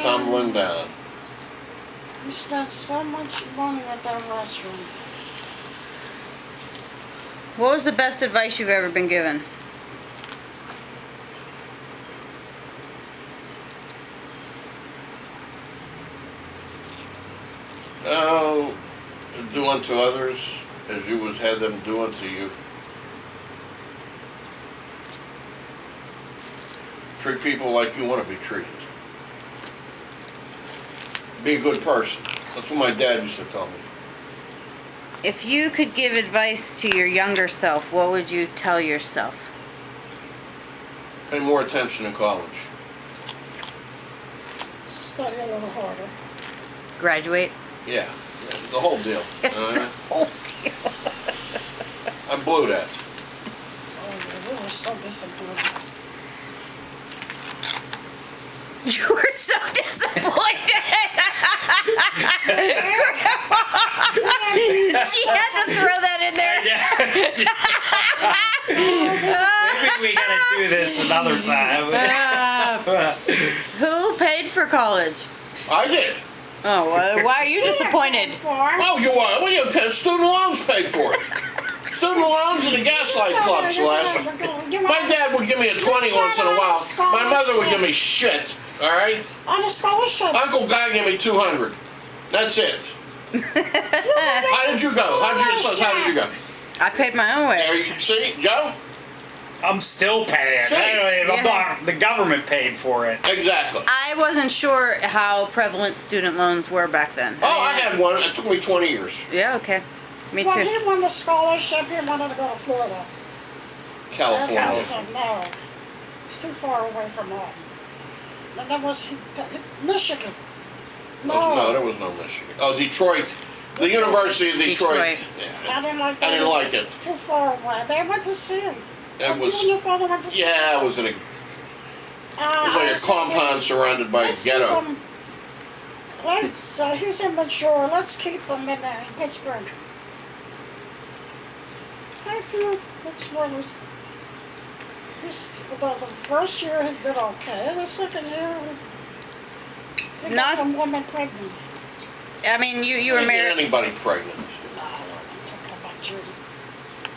tumbling down. You spend so much money at that restaurant. What was the best advice you've ever been given? Do unto others as you would have them do unto you. Treat people like you want to be treated. Be a good person. That's what my dad used to tell me. If you could give advice to your younger self, what would you tell yourself? Pay more attention in college. Study a little harder. Graduate? Yeah, the whole deal. The whole deal. I blew that. Oh, yeah, we were so disappointed. You were so disappointed. She had to throw that in there. Maybe we gotta do this another time. Who paid for college? I did. Oh, why are you disappointed? Oh, you are. Well, you paid, student loans paid for it. Student loans and the gaslight club, Celeste. My dad would give me a 20 once in a while. My mother would give me shit. All right. On a scholarship. Uncle Guy gave me 200. That's it. How did you go? How did you go? I paid my own way. There you see, Joe. I'm still paying. See? Anyway, I'm not, the government paid for it. Exactly. I wasn't sure how prevalent student loans were back then. Oh, I had one. It took me 20 years. Yeah, okay. Me Well, too. he won the scholarship. He wanted to go to Florida. California. And I said, no, it's too far away from home. And then was Michigan. No, there was no Michigan. Oh, Detroit. The University of Detroit. I didn't like that. I didn't like it. Too far away. They went to see it. It was. You and your father went to see it? Yeah, it was in a. It was like a compound surrounded by a ghetto. He's immature. Let's keep him in Pittsburgh. I think that's what for the first year he did okay. The second year, he got some woman pregnant. I mean, you were Didn't get married. anybody pregnant? No, I wasn't talking about Judy.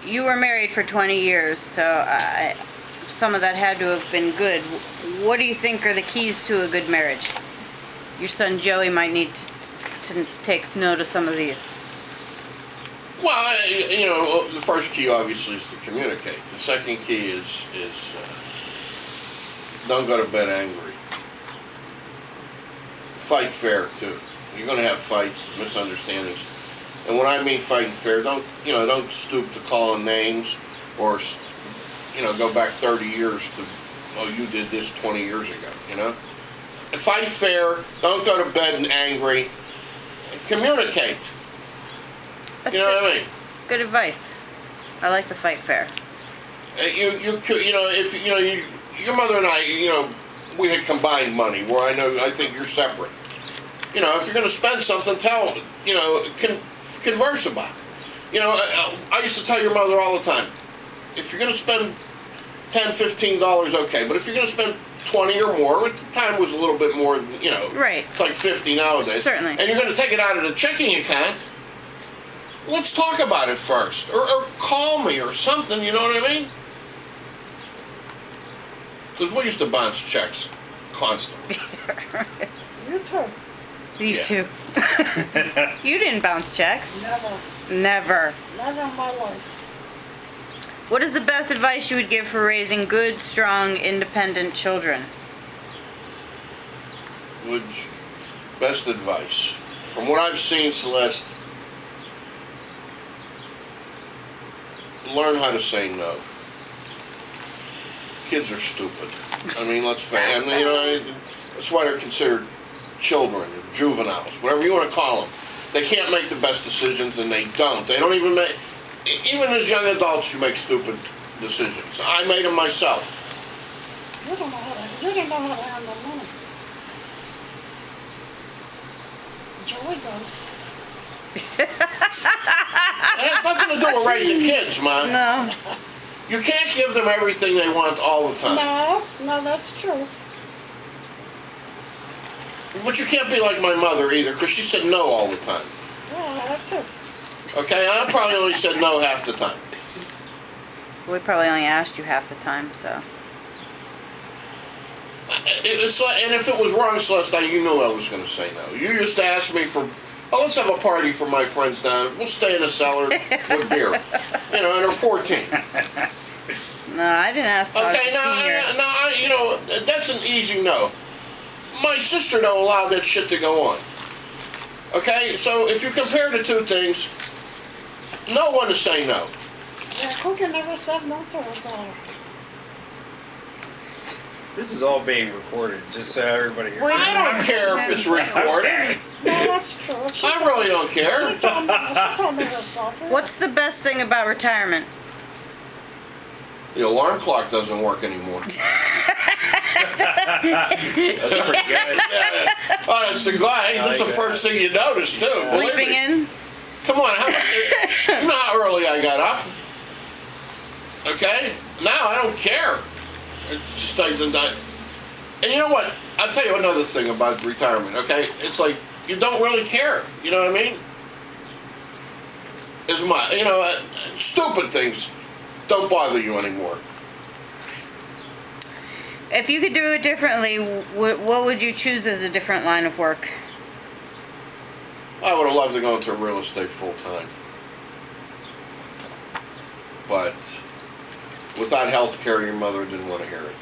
You were married for 20 years, so some of that had to have been good. What do you think are the keys to a good marriage? Your son Joey might need to take note of some of these. Well, the first key obviously is to communicate. The second key is don't go to bed angry. Fight fair too. You're going to have fights, misunderstandings, and when I mean fighting fair, don't stoop to calling names, or go back 30 years to, oh, you did this 20 years ago. Fight fair. Don't go to bed angry. Communicate. That's what I mean? Good advice. I like the fight fair. Your mother and I, we had combined money where I think you're separate. If you're going to spend something, converse about it. I used to tell your mother all the time, if you're going to spend $10, $15, okay, but if you're going to spend 20 or more, at the time was a little bit more, Right. It's like 50 nowadays. Certainly. And you're going to take it out of the checking account, let's talk about it first. Or call me or something, you know what I mean? Because we used to bounce checks constantly. You too. You too. You didn't bounce checks. Never. Never. Never in my life. What is the best advice you would give for raising good, strong, independent children? Best advice. From what I've seen, Celeste, learn how to say no. Kids are stupid. I mean, let's face it. That's why they're considered children, juveniles, whatever you want to call them. They can't make the best decisions, and they don't. They don't even make. Even as young adults, you make stupid decisions. I made them myself. You didn't know how to handle money. Joey does. It has nothing to do with raising kids, man. No. You can't give them everything they want all the time. No, that's true. But you can't be like my mother either, because she said no all the time. Yeah, that too. Okay, I probably only said no half the time. We probably only asked you half the time, so. It's like, and if it was wrong, Celeste, you knew I was going to say no. You used to ask me for, oh, let's have a party for my friends down. We'll stay in the cellar with beer. You know, and they're 14. No, I didn't ask till I was Okay, a now, senior. you know, that's an easy no. My sister don't allow that shit to go on. Okay, so if you compare the two things, no one to say no. Yeah, Cookie never said no to her daughter. This is all being recorded, just so everybody hears. Wait, I don't care if it's recorded. Okay. No, that's true. She I said- really don't care. She told me herself. What's the best thing about retirement? The alarm clock doesn't work anymore. That's pretty good. Honest to God, I that's like the that. first thing you notice too. believe Sleeping me. in? Come on, you know how early I got up. Okay? Now I don't care. It just doesn't. And you know what? I'll tell you another thing about retirement, okay? It's like you don't really care. You know what I mean? As much, you know, stupid things don't bother you anymore. If you could do it differently, what would you choose as a different line of work? I would have loved to go into real estate full time. But without health care, your mother didn't want to hear it.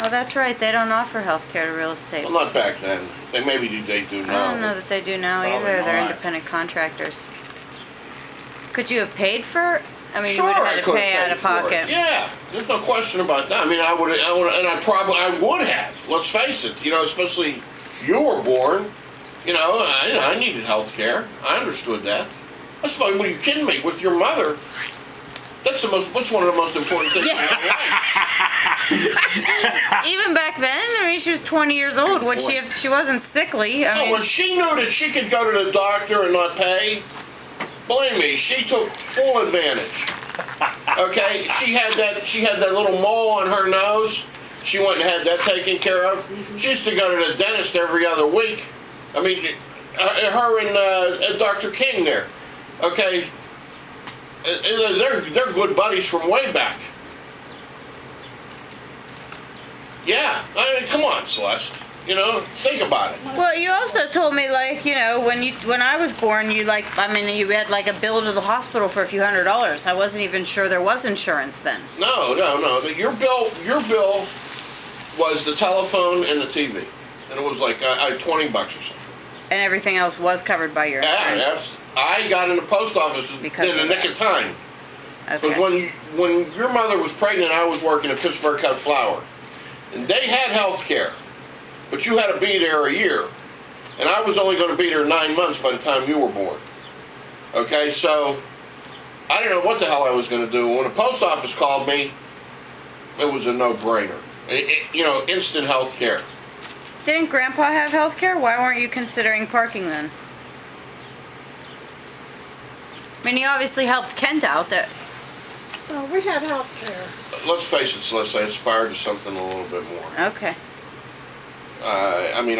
Oh, that's right. They don't offer health care to real estate. Well, not back then. They do now. I don't know that they do now Probably either. They're not. independent contractors. Could you have paid for? I mean, Sure, you would I have had to could pay have out paid of for it. pocket. Yeah, there's no question about that. I mean, I would, and I would have. Let's face it. You know, especially you were born. You know, I needed health care. I understood that. That's why. What are you kidding me? With your mother, that's one of the most important things in your life. Even back then, I mean, she was 20 years old. Would she have? She wasn't sickly. I Oh, mean, when she knew that she could go to the doctor and not pay, believe me, she took full advantage. Okay, she had that little mole on her nose. She went and had that taken care of. She used to go to the dentist every other week. I mean, her and Dr. King there. Okay, they're good buddies from way back. Yeah, I mean, come on, Celeste. You know, think about it. well, you also told me, like, you know, when I was born, you you had like a bill to the hospital for a few $100s. I wasn't even sure there was insurance then. No. Your bill was the telephone and the TV, and it was like $20 or something. And everything else was covered by your Yeah, insurance. I got in the post office Because in the of nick that. of time. Because Okay. when your mother was pregnant, I was working at Pittsburgh Cut Flour, and they had health care, but you had to be there a year, and I was only going to be there 9 months by the time you were born. Okay, so I didn't know what the hell I was going to do. When the post office called me, it was a no-brainer. You know, instant health care. Didn't Grandpa have health care? Why weren't you considering parking then? I mean, you obviously helped Kent out. That No, we had health care. Let's face it, Celeste, I aspired to something a little bit more. okay. I mean,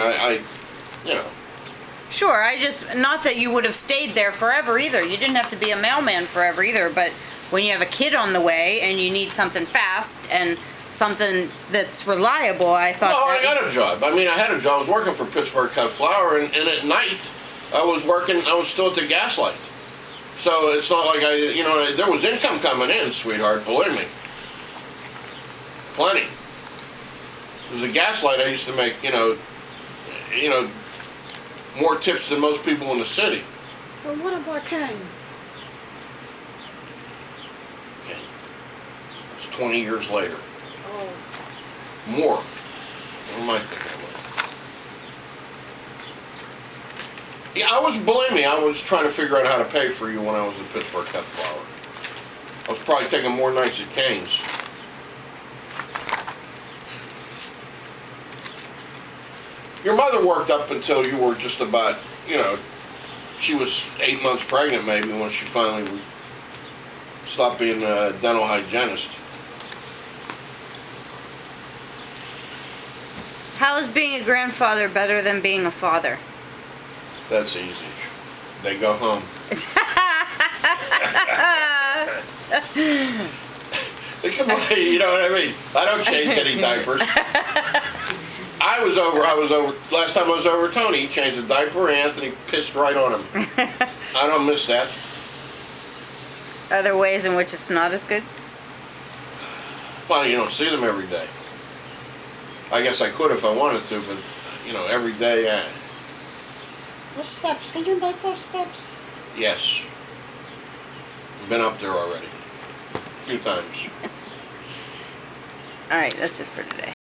you know. Sure, not that you would have stayed there forever either. You didn't have to be a mailman forever either, but when you have a kid on the way and you need something fast and something that's reliable, I thought Well, that... I got a job. I mean, I had a job. I was working for Pittsburgh Cut Flour, and at night, I was still at the Gaslight. So it's not like there was income coming in, sweetheart, believe me. Plenty. There's a Gaslight I used to make, more tips than most people in the city. But what about Kane? Okay. It's 20 years later. Oh, More. What am I thinking about? Yeah, believe me, I was trying to figure out how to pay for you when I was at Pittsburgh Cut Flour. I was probably taking more nights at Cane's. Your mother worked up until you were just about, she was 8 months pregnant maybe when she finally stopped being a dental hygienist. How is being a grandfather better than being a father? That's easy. They go home. Come on, you know what I mean? I don't change any diapers. I was over, last time I was over, Tony changed a diaper, Anthony pissed right on him. I don't miss that. Are there ways in which it's not as good? Well, you don't see them every day. I guess I could if I wanted to, but, you know, every day, The steps, can you make those steps? yes. Been up there already. A few times. All right, that's it for today.